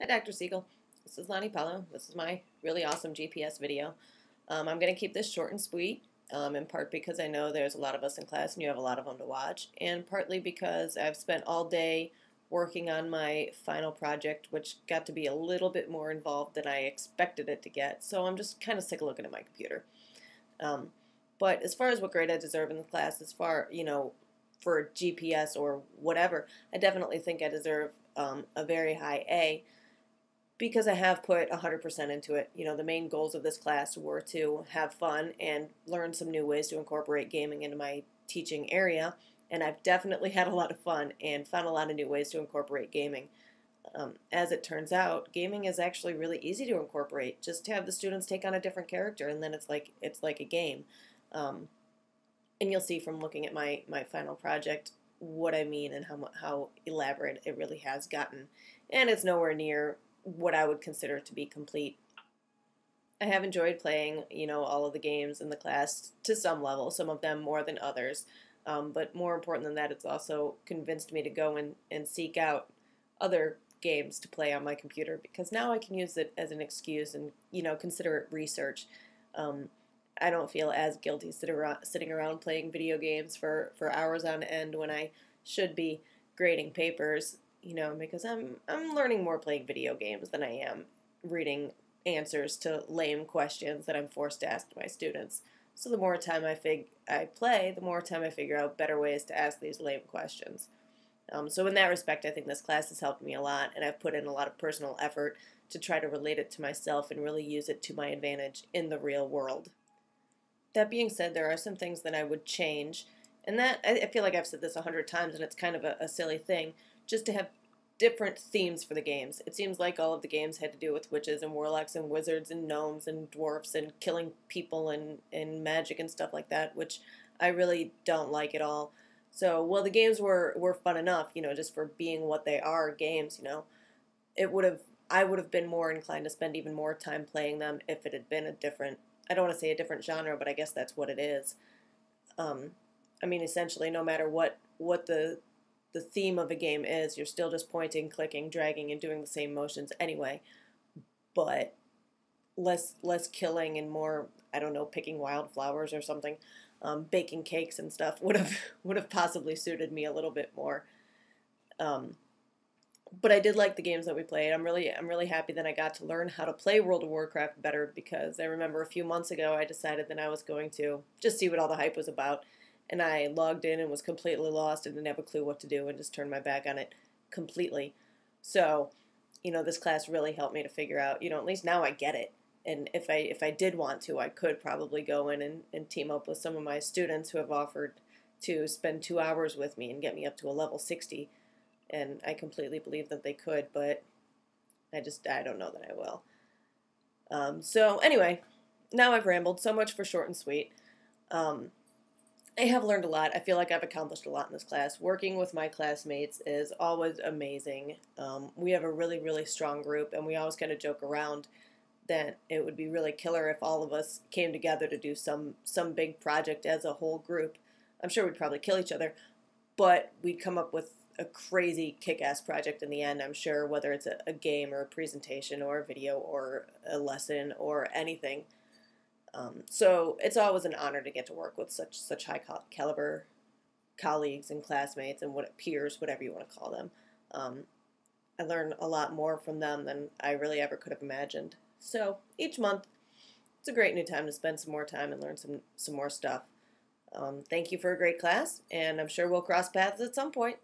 Hi, Dr. Siegel. This is Loni Pellow. This is my really awesome GPS video. I'm going to keep this short and sweet, in part because I know there's a lot of us in class and you have a lot of them to watch, and partly because I've spent all day working on my final project, which got to be a little bit more involved than I expected it to get, so I'm just kind of sick of looking at my computer. But as far as what grade I deserve in the class, as far, for GPS or whatever, I definitely think I deserve a very high A, because I have put 100% into it. The main goals of this class were to have fun and learn some new ways to incorporate gaming into my teaching area, and I've definitely had a lot of fun and found a lot of new ways to incorporate gaming. As it turns out, gaming is actually really easy to incorporate. Just to have the students take on a different character, and then it's like a game. And you'll see from looking at my final project what I mean and how elaborate it really has gotten. And it's nowhere near what I would consider to be complete. I have enjoyed playing, all of the games in the class to some level, some of them more than others. But more important than that, it's also convinced me to go and seek out other games to play on my computer, because now I can use it as an excuse and, consider it research. I don't feel as guilty sitting around playing video games for hours on end when I should be grading papers, because I'm learning more playing video games than I am reading answers to lame questions that I'm forced to ask my students. So the more time I play, the more time I figure out better ways to ask these lame questions. So in that respect, I think this class has helped me a lot, and I've put in a lot of personal effort to try to relate it to myself and really use it to my advantage in the real world. That being said, there are some things that I would change, and that I feel like I've said this 100 times, and it's kind of a silly thing, just to have different themes for the games. It seems like all of the games had to do with witches and warlocks and wizards and gnomes and dwarfs and killing people and magic and stuff like that, which I really don't like at all. So, while the games were fun enough, just for being what they are, games, I would have been more inclined to spend even more time playing them if it had been I don't want to say a different genre, but I guess that's what it is. Essentially, no matter what the theme of a game is, you're still just pointing, clicking, dragging, and doing the same motions anyway. But less killing and more, I don't know, picking wildflowers or something, baking cakes and stuff would have possibly suited me a little bit more. But I did like the games that we played. I'm really happy that I got to learn how to play World of Warcraft better, because I remember a few months ago I decided that I was going to just see what all the hype was about, and I logged in and was completely lost and didn't have a clue what to do and just turned my back on it completely. So, this class really helped me to figure out, at least now I get it. And if I did want to, I could probably go in and team up with some of my students who have offered to spend 2 hours with me and get me up to a level 60. And I completely believe that they could, but I don't know that I will. So anyway, now I've rambled. So much for short and sweet. I have learned a lot. I feel like I've accomplished a lot in this class. Working with my classmates is always amazing. We have a really, really strong group, and we always kind of joke around that it would be really killer if all of us came together to do some big project as a whole group. I'm sure we'd probably kill each other, but we'd come up with a crazy kick-ass project in the end, I'm sure, whether it's a game or a presentation or a video or a lesson or anything. So it's always an honor to get to work with such high caliber colleagues and classmates and peers, whatever you want to call them. I learn a lot more from them than I really ever could have imagined. So each month, it's a great new time to spend some more time and learn some more stuff. Thank you for a great class, and I'm sure we'll cross paths at some point.